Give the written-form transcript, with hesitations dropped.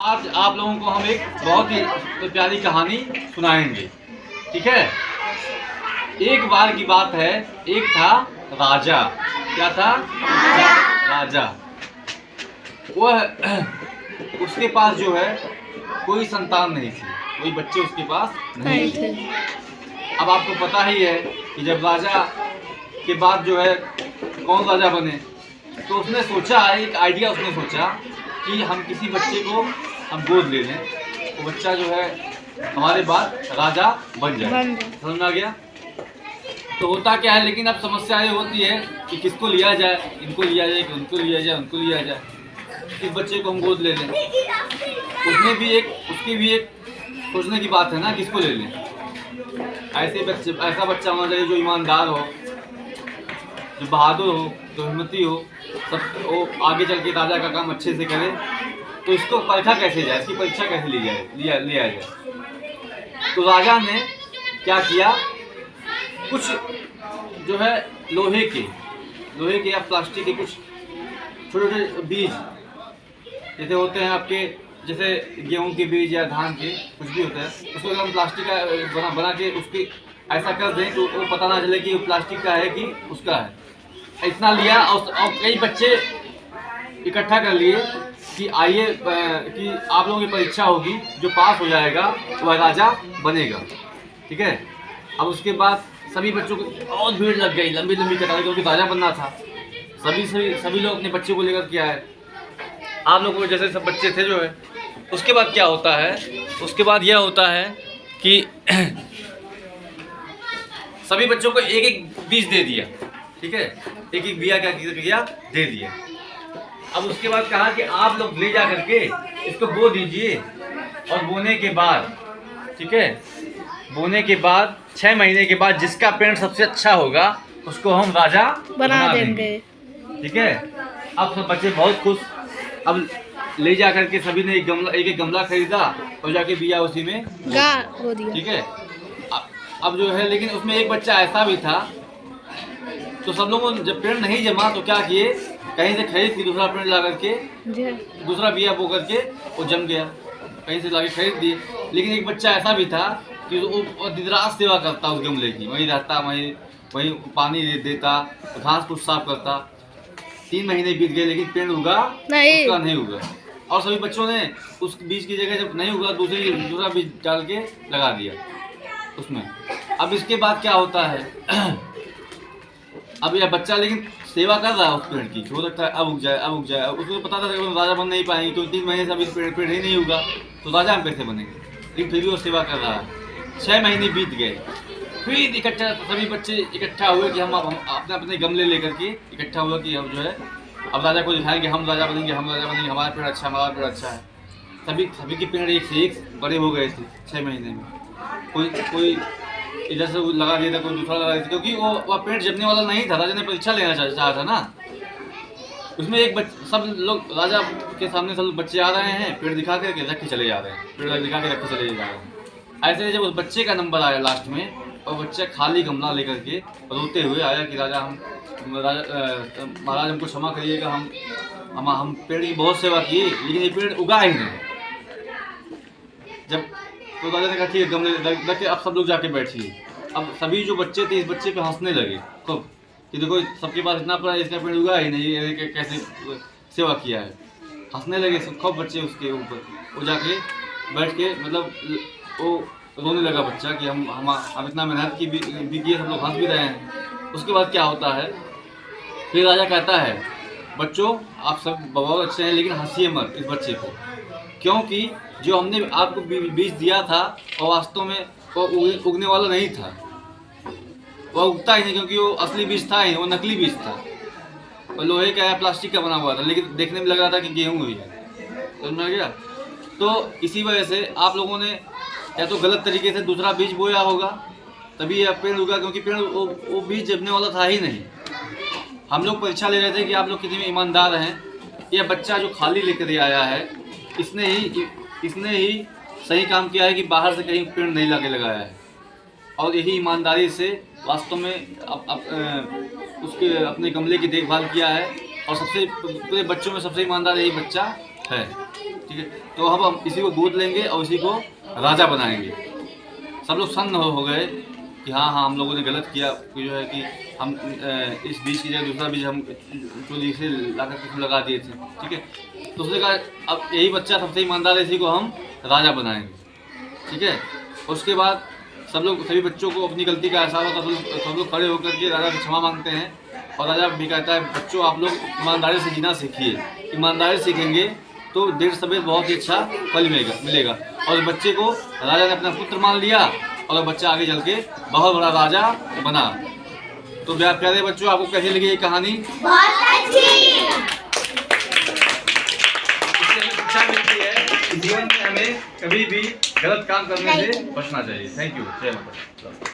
आज आप लोगों को हम एक बहुत ही प्यारी कहानी सुनाएंगे। ठीक है। एक बार की बात है, एक था राजा। क्या था? राजा। वह उसके पास जो है कोई संतान नहीं थी, कोई बच्चे उसके पास नहीं थे। अब आपको पता ही है कि जब राजा के बाद जो है कौन राजा बने, तो उसने सोचा, एक आइडिया उसने सोचा कि हम किसी बच्चे को हम गोद ले लें, वो बच्चा जो है हमारे बाद राजा बन जाए। समझ में आ गया? तो होता क्या है, लेकिन अब समस्या ये होती है कि किसको लिया जाए, इनको लिया जाए कि उनको लिया जाए, उनको लिया जाए, किस बच्चे को हम गोद ले लें। उसकी भी एक सोचने की बात है ना, किसको ले लें। ऐसा बच्चा होना चाहिए जो ईमानदार हो, जो बहादुर हो, जो हिम्मती हो, सब वो आगे चल के राजा का काम अच्छे से करे। तो इसको परखा कैसे जाए, इसकी परीक्षा कैसे लिया जाए। तो राजा ने क्या किया, कुछ जो है लोहे के या प्लास्टिक के कुछ छोटे छोटे बीज जैसे होते हैं आपके, जैसे गेहूं के बीज या धान के, कुछ भी होता है, उसको हम प्लास्टिक का बना के उसकी ऐसा कर दें कि वो पता ना चले कि वो प्लास्टिक का है कि उसका है। इतना लिया और कई बच्चे इकट्ठा कर लिए कि आइए कि आप लोगों की परीक्षा होगी, जो पास हो जाएगा वह राजा बनेगा। ठीक है। अब उसके बाद सभी बच्चों को बहुत भीड़ लग गई, लंबी लंबी कतार, क्योंकि राजा बनना था। सभी लोग अपने बच्चे को लेकर के आए। आप लोगों को जैसे सब बच्चे थे जो है। उसके बाद क्या होता है, उसके बाद यह होता है कि सभी बच्चों को एक एक बीज दे दिया। ठीक है, एक एक बिया क्या किया, दे दिया। अब उसके बाद कहा कि आप लोग ले जा करके इसको बो दीजिए, और बोने के बाद, ठीक है, बोने के बाद 6 महीने के बाद जिसका पेड़ सबसे अच्छा होगा उसको हम राजा बना देंगे। ठीक है। अब सब बच्चे बहुत खुश। अब ले जा करके सभी ने एक गमला खरीदा और जाके बिया उसी में बो दिया। ठीक है। अब जो है, लेकिन उसमें एक बच्चा ऐसा भी था, तो सब लोगों ने जब पेड़ नहीं जमा तो क्या किए, कहीं से खरीद के दूसरा पेड़ ला करके, दूसरा बिया बो करके वो जम गया, कहीं से लाके खरीद दिए। लेकिन एक बच्चा ऐसा भी था कि वो दिन रात सेवा करता उस गमले की, वहीं रहता, वहीं पानी देता, घास फूस साफ करता। 3 महीने बीत गए लेकिन पेड़ उगा उसका नहीं उगा। और सभी बच्चों ने उस बीज की जगह जब नहीं उगा दूसरा बीज डाल के लगा दिया उसमें। अब इसके बाद क्या होता है, अब यह बच्चा लेकिन सेवा कर रहा है उस पेड़ की, हो सकता है अब उग जाए। उसको पता था कि राजा बन नहीं पाएंगे, तो 3 महीने से अभी पेड़ ही नहीं उगा, तो राजा हम कैसे बनेंगे। लेकिन फिर भी वो सेवा कर रहा है। 6 महीने बीत गए, फिर इकट्ठा सभी बच्चे इकट्ठा हुए कि हम अपने अपने गमले लेकर के इकट्ठा हुआ कि हम जो है अब राजा को दिखाएंगे, हम राजा बनेंगे, हमारा पेड़ अच्छा है। सभी के पेड़ एक से एक बड़े हो गए थे 6 महीने में। कोई इधर से लगा दिया था, कोई दूसरा लगा दिया था, क्योंकि वो पेड़ जमने वाला नहीं था। राजा ने परीक्षा लेना चाहा था ना। उसमें सब लोग राजा के सामने सब बच्चे आ रहे हैं, पेड़ दिखा के रख के चले जा रहे हैं, पेड़ दिखा के रख के चले जा रहे हैं। ऐसे जब उस बच्चे का नंबर आया लास्ट में, और बच्चा खाली गमला लेकर के रोते हुए आया कि महाराज हमको क्षमा करिएगा, हम पेड़ की बहुत सेवा किए लेकिन ये पेड़ उगा ही नहीं। जब तो राजा ने कहा ठीक है, गमले रख के अब सब लोग जाके बैठिए। अब सभी जो बच्चे थे इस बच्चे पे हंसने लगे खूब कि देखो सबके पास इतना पड़ा, इसका पेड़ उगा ही नहीं, ये कैसे सेवा किया है। हंसने लगे खूब बच्चे उसके ऊपर। वो जाके बैठ के मतलब वो रोने लगा बच्चा कि हम इतना मेहनत की भी की, हम लोग हंस भी रहे हैं। उसके बाद क्या होता है, फिर राजा कहता है बच्चों आप सब बहुत अच्छे हैं लेकिन हंसिए मत इस बच्चे को, क्योंकि जो हमने आपको बीज दिया था और वास्तव में वो उगने वाला नहीं था, वह उगता ही नहीं, क्योंकि वो असली बीज था ही, वो नकली बीज था। और लोहे का या प्लास्टिक का बना हुआ था, लेकिन देखने में लग रहा था कि गेहूँ हुई है। समझ में आ गया? तो इसी वजह से आप लोगों ने या तो गलत तरीके से दूसरा बीज बोया होगा, तभी यह पेड़ उगा, क्योंकि पेड़ वो बीज जमने वाला था ही नहीं। हम लोग परीक्षा ले रहे थे कि आप लोग कितने ईमानदार हैं। यह बच्चा जो खाली लेकर आया है, इसने ही सही काम किया है कि बाहर से कहीं पेड़ नहीं लाके लगाया है, और यही ईमानदारी से वास्तव में उसके अपने गमले की देखभाल किया है। और पूरे बच्चों में सबसे ईमानदार यही बच्चा है। ठीक है। तो अब हम इसी को गोद लेंगे और इसी को राजा बनाएंगे। सब लोग सन्न हो गए कि हाँ हाँ हम लोगों ने गलत किया, कि जो है कि हम इस बीज की जगह दूसरा बीज हम चोरी से लाकर के लगा दिए थे, ठीक है। तो उसने कहा अब यही बच्चा सबसे ईमानदार है, इसी को हम राजा बनाएंगे, ठीक है। उसके बाद सभी बच्चों को अपनी गलती का एहसास होता है, सब लोग खड़े होकर के राजा से क्षमा मांगते हैं। और राजा भी कहता है बच्चों आप लोग ईमानदारी से जीना सीखिए, ईमानदारी सीखेंगे तो देर सवेर बहुत ही अच्छा फल मिलेगा। और बच्चे को राजा ने अपना पुत्र मान लिया और बच्चा आगे चल के बहुत बड़ा राजा बना। तो प्यारे बच्चों, आपको कैसी लगी ये कहानी? बहुत अच्छी। इससे हमें शिक्षा मिलती है कि जीवन में हमें कभी भी गलत काम करने से बचना चाहिए। Thank you. जय माता।